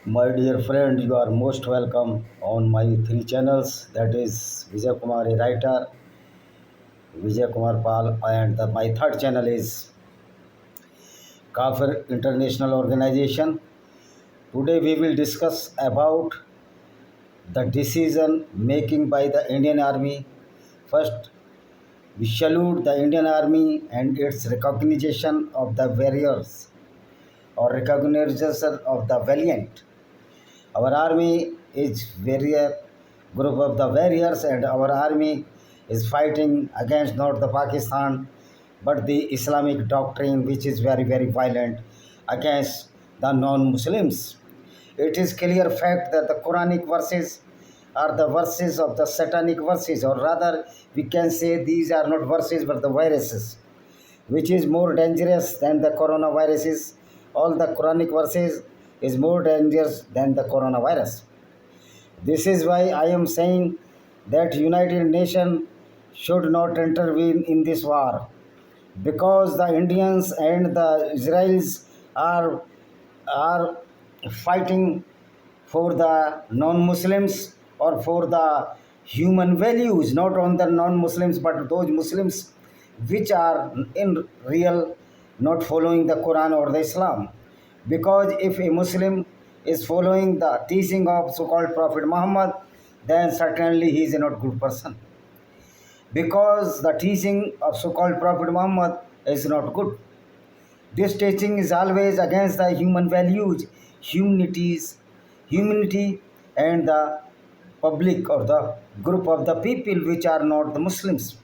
My dear friend, you are most welcome on my three channels. That is Vijay Kumar, a writer, Vijay Kumar Pal, and my third channel is Kafir International Organization. Today we will discuss about the decision making by the Indian Army. First, we salute the Indian Army and its recognition of the warriors or recognition of the valiant. Our army is warrior group of the warriors, and our army is fighting against not the Pakistan but the Islamic doctrine, which is very violent against the non-Muslims. It is clear fact that the Quranic verses are the verses of the satanic verses, or rather we can say these are not verses but the viruses, which is more dangerous than the coronaviruses. All the Quranic verses is more dangerous than the coronavirus. This is why I am saying that United Nations should not intervene in this war, because the Indians and the Israelis are fighting for the non-Muslims or for the human values, not on the non-Muslims but those Muslims which are in real not following the Quran or the Islam. Because if a Muslim is following the teaching of so-called Prophet Muhammad, then certainly he is a not good person. Because the teaching of so-called Prophet Muhammad is not good. This teaching is always against the human values, humanity, and the public or the group of the people which are not the Muslims.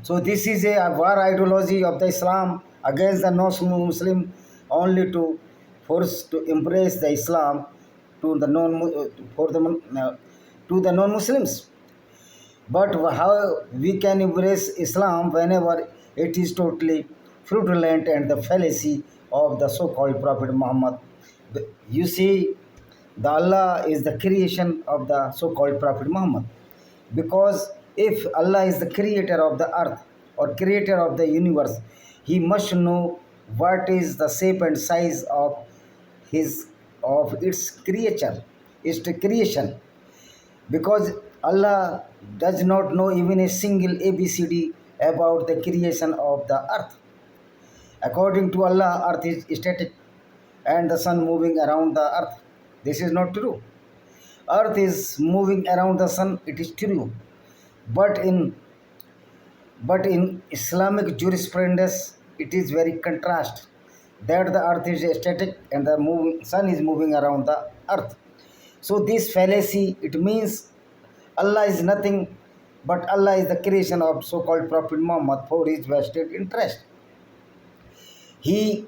So this is a war ideology of the Islam against the non-Muslim, only to force to embrace the Islam to the non-Muslims. But how we can embrace Islam whenever it is totally fraudulent and the fallacy of the so-called Prophet Muhammad? You see, the Allah is the creation of the so-called Prophet Muhammad. Because if Allah is the creator of the earth or creator of the universe, he must know what is the shape and size of its creature, its creation. Because Allah does not know even a single ABCD about the creation of the earth. According to Allah, earth is static and the sun moving around the earth. This is not true. Earth is moving around the sun, it is true. But in Islamic jurisprudence, it is very contrast that the earth is static and the sun is moving around the earth. So this fallacy, it means Allah is nothing, but Allah is the creation of so-called Prophet Muhammad for his vested interest. He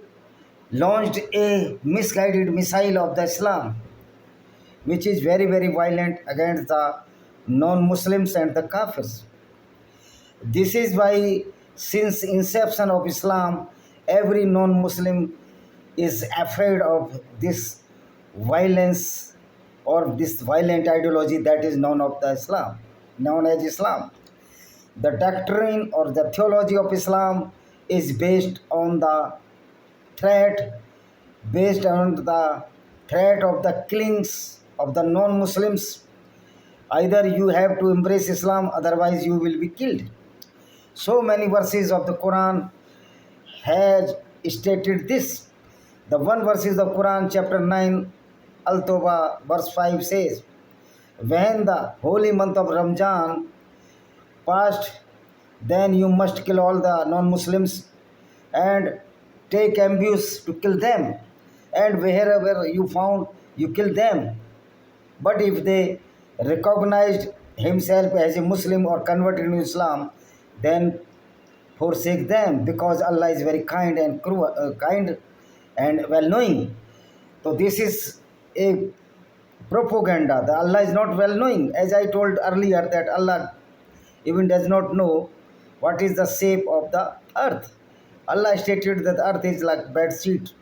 launched a misguided missile of the Islam, which is very violent against the non-Muslims and the Kafirs. This is why since inception of Islam, every non-Muslim is afraid of this violence or this violent ideology that is known as Islam. The doctrine or the theology of Islam is based on the threat, of the killings of the non-Muslims. Either you have to embrace Islam, otherwise you will be killed. So many verses of the Quran has stated this. The one verses of Quran, chapter 9, Al-Tawbah, verse 5 says, when the holy month of Ramjan passed, then you must kill all the non-Muslims and take ambush to kill them. And wherever you found, you kill them. But if they recognized himself as a Muslim or converted to Islam, then forsake them, because Allah is very kind and kind and well-knowing. So this is a propaganda. The Allah is not well-knowing. As I told earlier that Allah even does not know what is the shape of the earth. Allah stated that the earth is like bed sheet,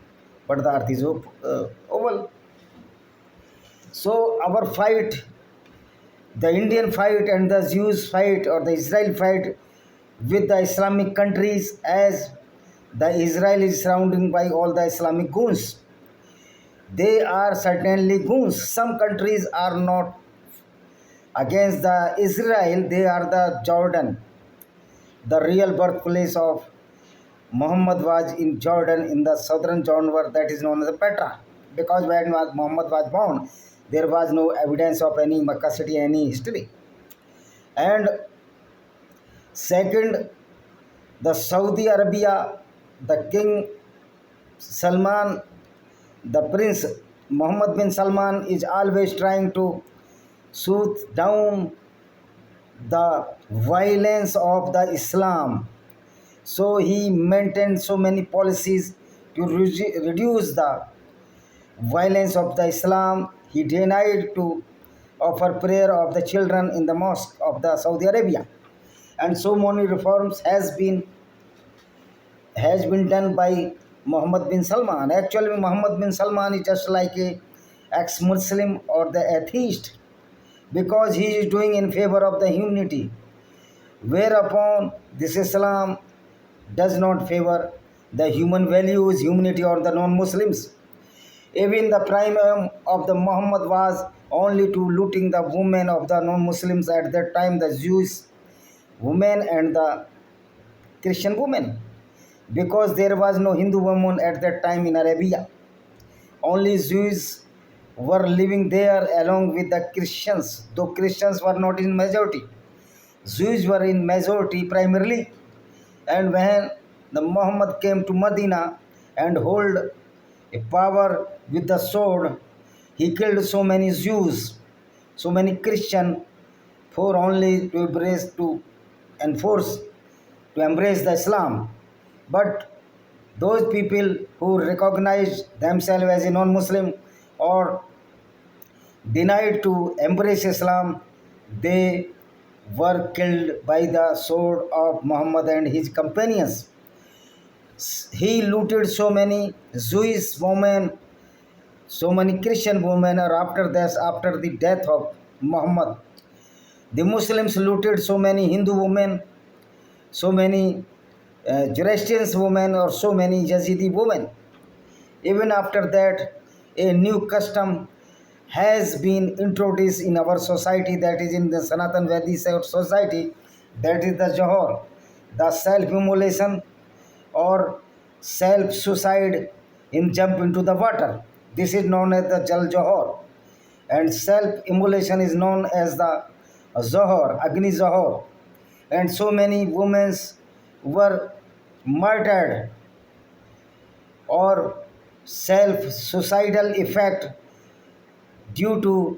but the earth is oval. So our fight, the Indian fight and the Jews fight or the Israel fight with the Islamic countries, as the Israel is surrounded by all the Islamic goons. They are certainly goons. Some countries are not against the Israel, they are the Jordan. The real birthplace of Muhammad was in Jordan, in the southern Jordan, that is known as Petra. Because when Muhammad was born, there was no evidence of any Makkah city, any history. And second, the Saudi Arabia, the King Salman, the Prince Muhammad bin Salman is always trying to soothe down the violence of the Islam. So he maintained so many policies to reduce the violence of the Islam. He denied to offer prayer of the children in the mosque of the Saudi Arabia. And so many reforms has been done by Muhammad bin Salman. Actually, Muhammad bin Salman is just like a ex-Muslim or the atheist, because he is doing in favor of the humanity, whereupon this Islam does not favor the human values, humanity, or the non-Muslims. Even the prime aim of the Muhammad was only to looting the women of the non-Muslims at that time, the Jewish women and the Christian women, because there was no Hindu woman at that time in Arabia. Only Jews were living there along with the Christians, though Christians were not in majority. Jews were in majority primarily. And when the Muhammad came to Medina and hold a power with the sword, he killed so many Jews, so many Christians, for only to enforce, to embrace the Islam. But those people who recognized themselves as a non-Muslim or denied to embrace Islam, they were killed by the sword of Muhammad and his companions. He looted so many Jewish women, so many Christian women, or after the death of Muhammad. The Muslims looted so many Hindu women, so many Zoroastrian women, or so many Yazidi women. Even after that, a new custom has been introduced in our society, that is in the Sanatan Vedi society, that is the Johor, the self-immolation or self-suicide in jump into the water. This is known as the Jal Johor, and self-immolation is known as the Zohar, Agni Zohar. And so many women were murdered or self-suicidal effect due to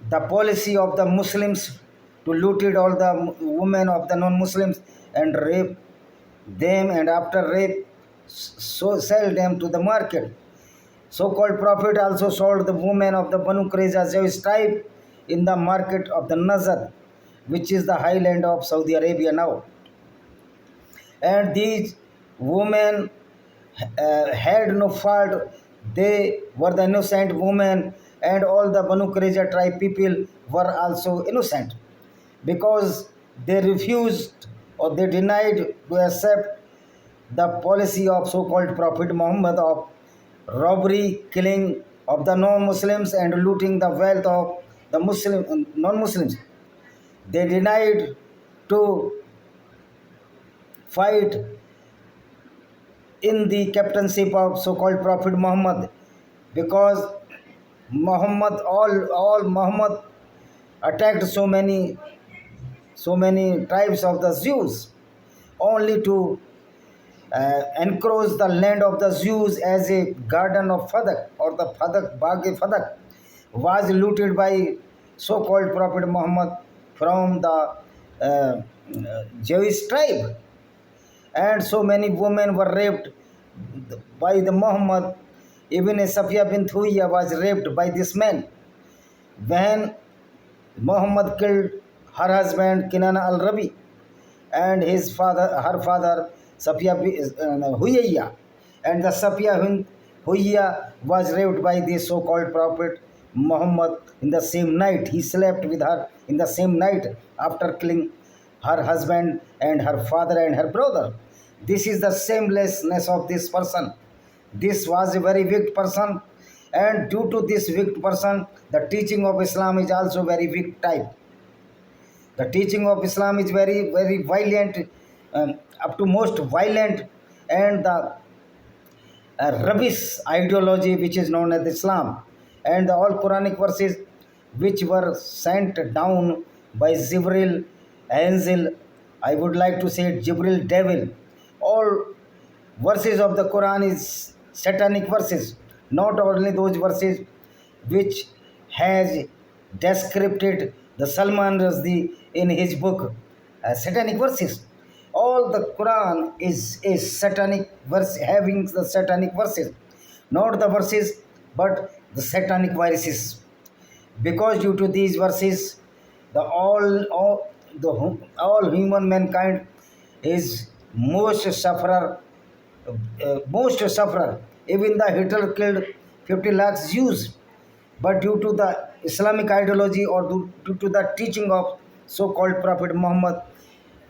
the policy of the Muslims to looted all the women of the non-Muslims and rape them, and after rape so sell them to the market. So-called Prophet also sold the women of the Banu Qurayza Jewish tribe in the market of the Najd, which is the highland of Saudi Arabia now. And these women had no fault. They were the innocent women, and all the Banu Qurayza tribe people were also innocent, because they refused or they denied to accept the policy of so-called Prophet Muhammad of robbery, killing of the non-Muslims and looting the wealth of the non-Muslims. They denied to fight in the captainship of so-called Prophet Muhammad, because all Muhammad attacked so many tribes of the Jews, only to encroach the land of the Jews as a garden of Fadak, or the Fadak, Bag-e-Fadak, was looted by so-called Prophet Muhammad from the Jewish tribe. And so many women were raped by the Muhammad. Even a Safiya bint Huyya was raped by this man. When Muhammad killed her husband Kinana al-Rabi and her father Safiya Huyya, and the Safiya Huyya was raped by the so-called Prophet Muhammad in the same night. He slept with her in the same night after killing her husband and her father and her brother. This is the shamelessness of this person. This was a very weak person, And due to this weak person, the teaching of Islam is also very weak type. The teaching of Islam is very, very violent, up to most violent, and the rubbish ideology which is known as Islam, and the all Quranic verses which were sent down by Jibril, Angel, I would like to say Jibril, devil. All verses of the Quran is satanic verses, not only those verses which has described the Salman Rushdie in his book satanic verses. All the Quran is a satanic verse, having the satanic verses, not the verses, but the satanic viruses. Because due to these verses, the all human mankind is most sufferer. Even the Hitler killed 50 lakhs Jews, but due to the Islamic ideology or due to the teaching of so-called Prophet Muhammad,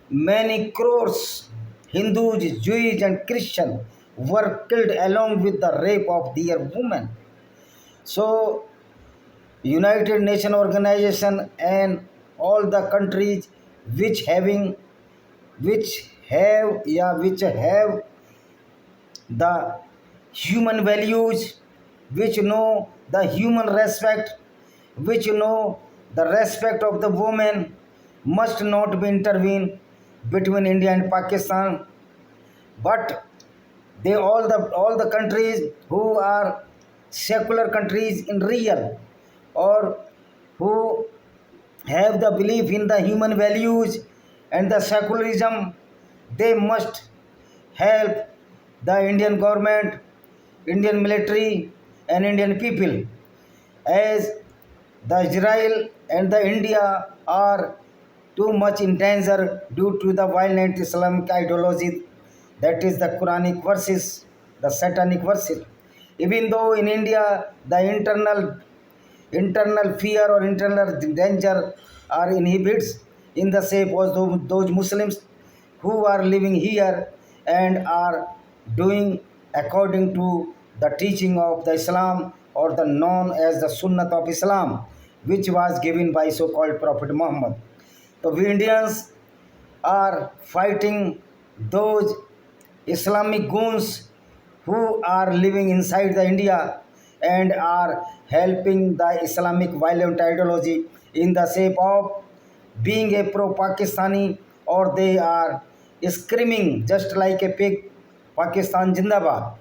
many crores Hindus, Jews, and Christians were killed along with the rape of their women. So, United Nations Organization and all the countries which having which have the human values, which know the human respect, which know the respect of the woman, must not be intervened between India and Pakistan. But they all the countries who are secular countries in real, or who have the belief in the human values and the secularism, they must help the Indian government, Indian military, and Indian people, as the Israel and the India are too much in danger due to the violent Islamic ideology, that is the Quranic verses, the satanic verses. Even though in India the internal fear or internal danger are inhibits in the shape of those Muslims who are living here and are doing according to the teaching of the Islam, or the known as the Sunnah of Islam, which was given by so-called Prophet Muhammad. So we Indians are fighting those Islamic goons who are living inside the India and are helping the Islamic violent ideology in the shape of being a pro-Pakistani, or they are screaming just like a pig, Pakistan Jindabad.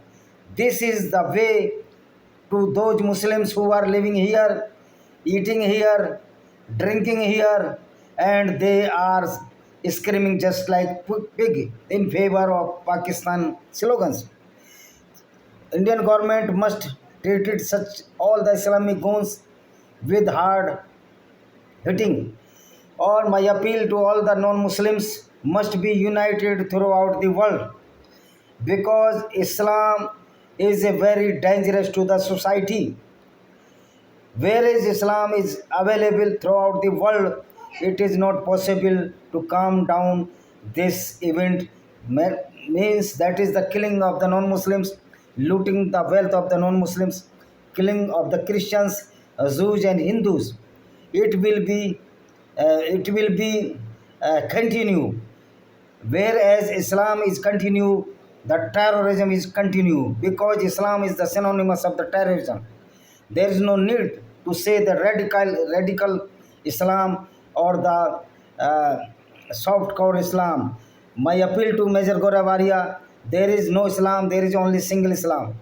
This is the way to those Muslims who are living here, eating here, drinking here, and they are screaming just like pig in favor of Pakistan slogans. Indian government must treat it such all the Islamic goons with hard hitting. Or my appeal to all the non-Muslims must be united throughout the world, because Islam is a very dangerous to the society. Whereas Islam is available throughout the world, it is not possible to calm down this event. Means that is the killing of the non-Muslims, looting the wealth of the non-Muslims, killing of the Christians, Jews, and Hindus. It will be continue. Whereas Islam is continue, the terrorism is continue, because Islam is the synonymous of the terrorism. There is no need to say the radical Islam or the soft core Islam. My appeal to Major Goravaria: there is no Islam, there is only single Islam.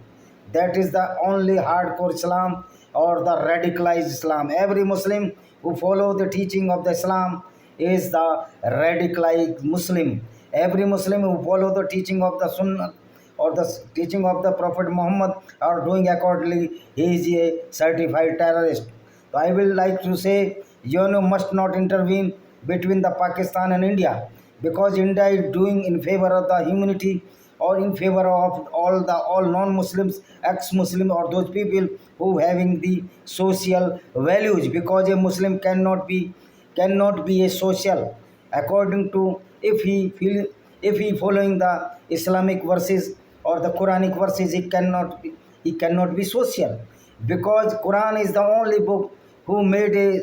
That is the only hardcore Islam, or the radicalized Islam. Every Muslim who follow the teaching of the Islam is the radicalized Muslim. Every Muslim who follow the teaching of the Sunnah or the teaching of the Prophet Muhammad are doing accordingly, he is a certified terrorist. So I will like to say, UNO must not intervene between the Pakistan and India, because India is doing in favor of the humanity, or in favor of all non-Muslims, ex-Muslim, or those people who having the social values. Because a Muslim cannot be a social, according to, if he following the Islamic verses or the Quranic verses, he cannot be social. because Quran is the only book who made a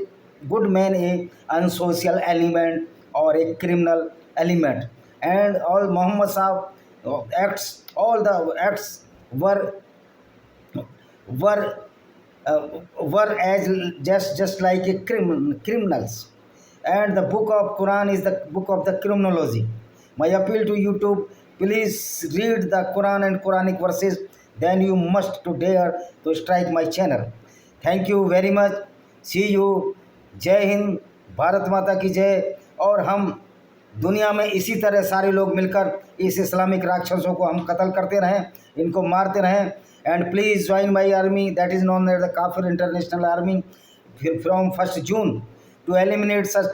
good man a unsocial element or a criminal element, and all Muhammad Sahib acts, all the acts were were were as just like a criminals, and the book of Quran is the book of the criminology. My appeal to YouTube, please read the Quran and Quranic verses, then you must to dare to strike my channel. Thank you very much. See you. जय हिंद, भारत माता की जय। और हम दुनिया में इसी तरह सारे लोग मिलकर इस इस्लामिक राक्षसों को हम कत्ल करते रहें, इनको मारते रहें। And please join my army, that is known as the काफिर international army, from 1st June, to eliminate such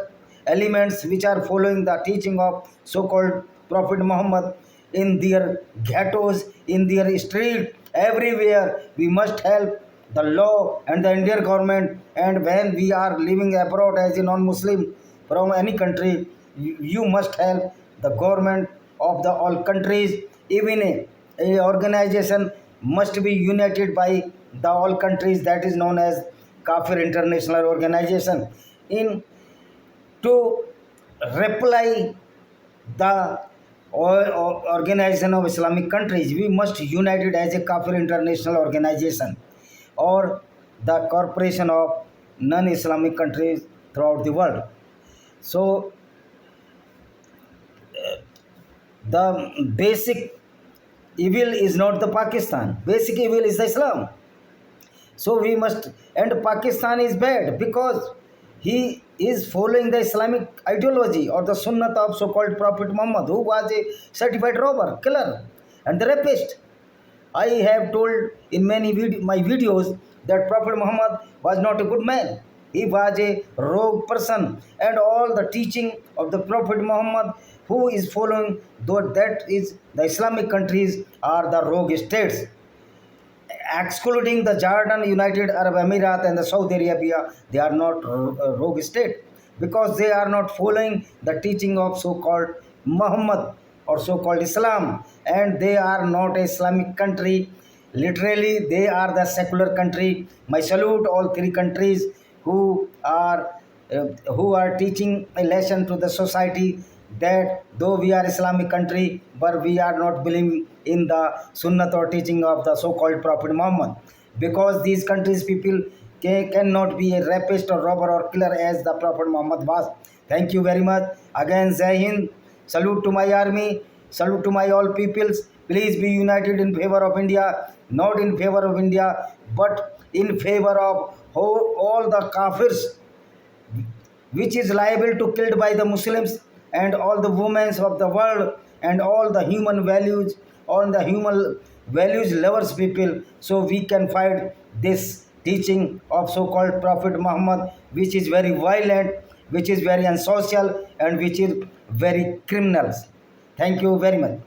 elements which are following the teaching of so-called Prophet Muhammad in their ghettos, in their street, everywhere. We must help the law and the Indian government. And when we are living abroad as a non-Muslim from any country, you must help the government of the all countries. Even a organization must be united by the all countries, that is known as Kafir International Organization, in to reply the organization of Islamic countries. We must unite it as a Kafir International Organization or the corporation of non-Islamic countries throughout the world. So the basic evil is not the Pakistan. Basic evil is the Islam. So we must, and Pakistan is bad because he is following the Islamic ideology or the Sunnah of so-called Prophet Muhammad, who was a certified robber, killer, and the rapist. I have told in many my videos that Prophet Muhammad was not a good man. He was a rogue person, and all the teaching of the Prophet Muhammad, who is following, though that is the Islamic countries, are the rogue states, excluding the Jordan, United Arab Emirates, and the Saudi Arabia. They are not rogue state because they are not following the teaching of so-called Muhammad or so-called Islam, and they are not Islamic country. Literally, they are the secular country. My salute all three countries who are teaching a lesson to the society that though we are Islamic country, but we are not believing in the Sunnah or teaching of the so-called Prophet Muhammad, because these countries people cannot be a rapist or robber or killer as the Prophet Muhammad was. Thank you very much. Again, Jai Hind. Salute to my army. Salute to my all peoples. Please be united in favor of India, not in favor of India, but in favor of all the kafirs, which is liable to killed by the Muslims and all the women of the world and all the human values, all the human values lovers people. So we can fight this teaching of so-called Prophet Muhammad, which is very violent, which is very unsocial, and which is very criminals. Thank you very much.